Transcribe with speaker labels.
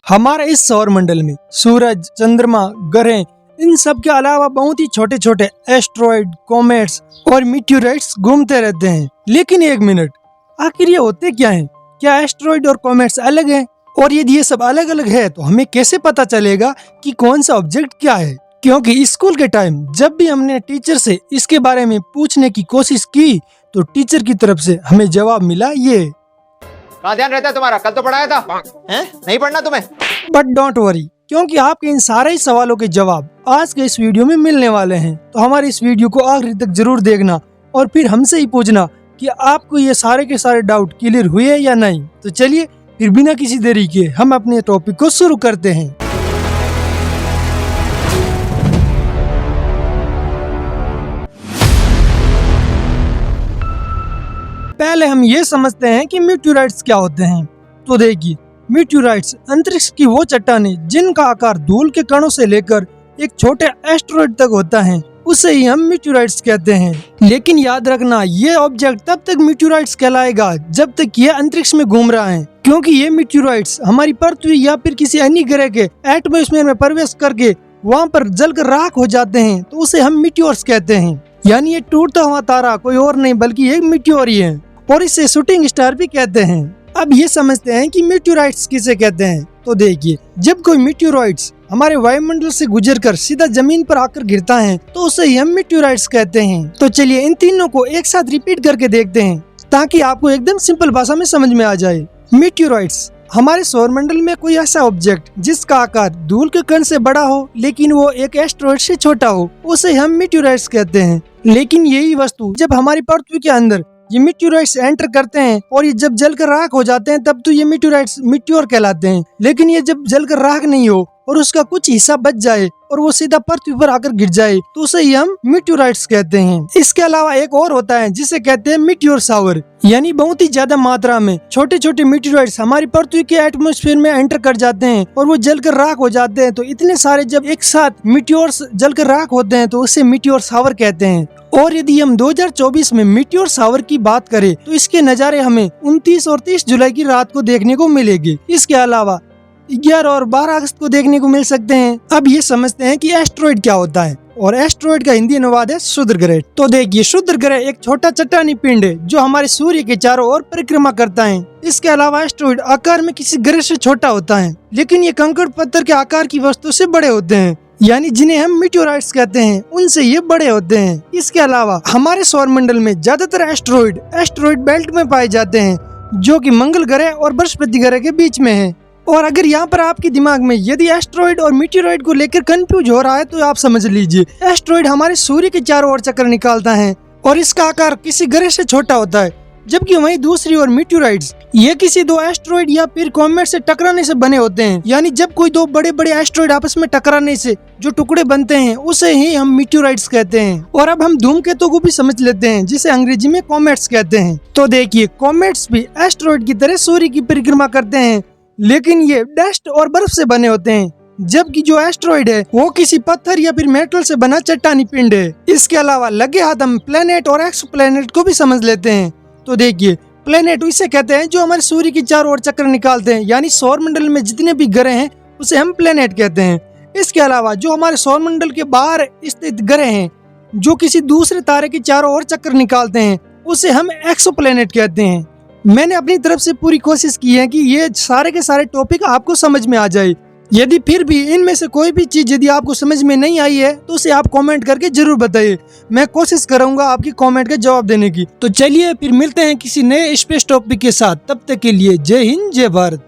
Speaker 1: हमारे इस सौर मंडल में सूरज, चंद्रमा, ग्रह, इन सब के अलावा बहुत ही छोटे छोटे एस्ट्रॉइड, कॉमेट्स और मीटियोराइट्स घूमते रहते हैं। लेकिन एक मिनट, आखिर ये होते क्या हैं? क्या एस्ट्रॉइड और कॉमेट्स अलग हैं? और यदि ये सब अलग अलग है तो हमें कैसे पता चलेगा कि कौन सा ऑब्जेक्ट क्या है? क्योंकि स्कूल के टाइम जब भी हमने टीचर से इसके बारे में पूछने की कोशिश की तो टीचर की तरफ से हमें जवाब मिला ये।
Speaker 2: कहाँ ध्यान रहता है तुम्हारा? कल तो पढ़ाया था, हैं? नहीं पढ़ना तुम्हें?
Speaker 1: बट डोंट वरी, क्योंकि आपके इन सारे ही सवालों के जवाब आज के इस वीडियो में मिलने वाले हैं। तो हमारे इस वीडियो को आखिरी तक जरूर देखना और फिर हमसे ही पूछना कि आपको ये सारे के सारे डाउट क्लियर हुए या नहीं। तो चलिए फिर बिना किसी देरी के हम अपने टॉपिक को शुरू करते हैं। पहले हम ये समझते हैं कि मीटियोराइट्स क्या होते हैं। तो देखिए, मीटियोराइट्स अंतरिक्ष की वो चट्टानें जिनका आकार धूल के कणों से लेकर एक छोटे एस्टेरॉइड तक होता है, उसे ही हम मीटियोराइट्स कहते हैं। लेकिन याद रखना, ये ऑब्जेक्ट तब तक मीटियोराइट्स कहलाएगा जब तक ये अंतरिक्ष में घूम रहा है, क्योंकि ये मीटियोराइट्स हमारी पृथ्वी या फिर किसी अन्य ग्रह के एटमॉस्फेयर में प्रवेश करके वहाँ पर जलकर राख हो जाते हैं, तो उसे हम मीटियोर्स कहते हैं। यानी ये टूटता हुआ तारा कोई और नहीं बल्कि एक मीटियोर ही है, और इसे शूटिंग स्टार भी कहते हैं। अब ये समझते हैं कि मीटियोराइट्स किसे कहते हैं। तो देखिए, जब कोई मीटियोराइट्स हमारे वायुमंडल से गुजरकर सीधा जमीन पर आकर गिरता है तो उसे ही हम मीटियोराइट्स कहते हैं। तो चलिए इन तीनों को एक साथ रिपीट करके देखते हैं ताकि आपको एकदम सिंपल भाषा में समझ में आ जाए। मीटियोराइट्स हमारे सौरमंडल में कोई ऐसा ऑब्जेक्ट जिसका आकार धूल के कण से बड़ा हो लेकिन वो एक एस्टेरॉइड से छोटा हो, उसे हम मीटियोराइट्स कहते हैं। लेकिन यही वस्तु जब हमारी पृथ्वी के अंदर ये मीटियोराइट्स एंटर करते हैं और ये जब जलकर राख हो जाते हैं तब तो ये मीटियोराइट्स मीटियोर कहलाते हैं। लेकिन ये जब जलकर राख नहीं हो और उसका कुछ हिस्सा बच जाए और वो सीधा पृथ्वी पर आकर गिर जाए तो उसे ही हम मीटियोराइट्स कहते हैं। इसके अलावा एक और होता है जिसे कहते हैं मीटियोर शावर, यानी बहुत ही ज्यादा मात्रा में छोटे छोटे मीटियोराइट्स हमारी पृथ्वी के एटमॉस्फेयर में एंटर कर जाते हैं और वो जलकर राख हो जाते हैं। तो इतने सारे जब एक साथ मीटियोर्स जलकर राख होते हैं तो उसे मीटियोर शावर कहते हैं। और यदि हम 2024 में मीटियोर शावर की बात करें तो इसके नज़ारे हमें 29 और 30 जुलाई की रात को देखने को मिलेगी। इसके अलावा 11 और 12 अगस्त को देखने को मिल सकते हैं। अब ये समझते हैं कि एस्टेरॉइड क्या होता है, और एस्टेरॉइड का हिंदी अनुवाद है क्षुद्र ग्रह। तो देखिए, क्षुद्र ग्रह एक छोटा चट्टानी पिंड है जो हमारे सूर्य के चारों ओर परिक्रमा करता है। इसके अलावा एस्टेरॉइड आकार में किसी ग्रह से छोटा होता है, लेकिन ये कंकड़ पत्थर के आकार की वस्तु से बड़े होते हैं, यानी जिन्हें हम मीटियोराइट्स कहते हैं, उनसे ये बड़े होते हैं। इसके अलावा हमारे सौरमंडल में ज्यादातर एस्टेरॉइड बेल्ट में पाए जाते हैं, जो कि मंगल ग्रह और बृहस्पति ग्रह के बीच में है। और अगर यहाँ पर आपके दिमाग में यदि एस्टेरॉइड और मीटियोराइट को लेकर कंफ्यूज हो रहा है तो आप समझ लीजिए, एस्टेरॉइड हमारे सूर्य के चारों ओर चक्कर निकालता है और इसका आकार किसी ग्रह से छोटा होता है, जबकि वहीं दूसरी ओर मीटियोराइट्स ये किसी दो एस्टेरॉइड या फिर कॉमेट से टकराने से बने होते हैं। यानी जब कोई दो बड़े बड़े एस्टेरॉइड आपस में टकराने से जो टुकड़े बनते हैं उसे ही हम मीटियोराइट्स कहते हैं। और अब हम धूमकेतु को भी समझ लेते हैं, जिसे अंग्रेजी में कॉमेट्स कहते हैं। तो देखिए, कॉमेट्स भी एस्टेरॉइड की तरह सूर्य की परिक्रमा करते हैं, लेकिन ये डस्ट और बर्फ से बने होते हैं, जबकि जो एस्टेरॉइड है वो किसी पत्थर या फिर मेटल से बना चट्टानी पिंड है। इसके अलावा लगे हाथ हम प्लेनेट और एक्सोप्लेनेट को भी समझ लेते हैं। तो देखिए, प्लेनेट उसे कहते हैं जो हमारे सूर्य की चारों ओर चक्कर निकालते हैं, यानी सौरमंडल में जितने भी ग्रह हैं उसे हम प्लेनेट कहते हैं। इसके अलावा जो हमारे सौरमंडल के बाहर स्थित ग्रह हैं जो किसी दूसरे तारे के चारों ओर चक्कर निकालते हैं, उसे हम एक्सोप्लेनेट कहते हैं। मैंने अपनी तरफ से पूरी कोशिश की है कि ये सारे के सारे टॉपिक आपको समझ में आ जाए। यदि फिर भी इनमें से कोई भी चीज यदि आपको समझ में नहीं आई है तो उसे आप कमेंट करके जरूर बताइए। मैं कोशिश करूंगा आपकी कमेंट का जवाब देने की। तो चलिए फिर मिलते हैं किसी नए स्पेस टॉपिक के साथ। तब तक के लिए जय हिंद, जय भारत।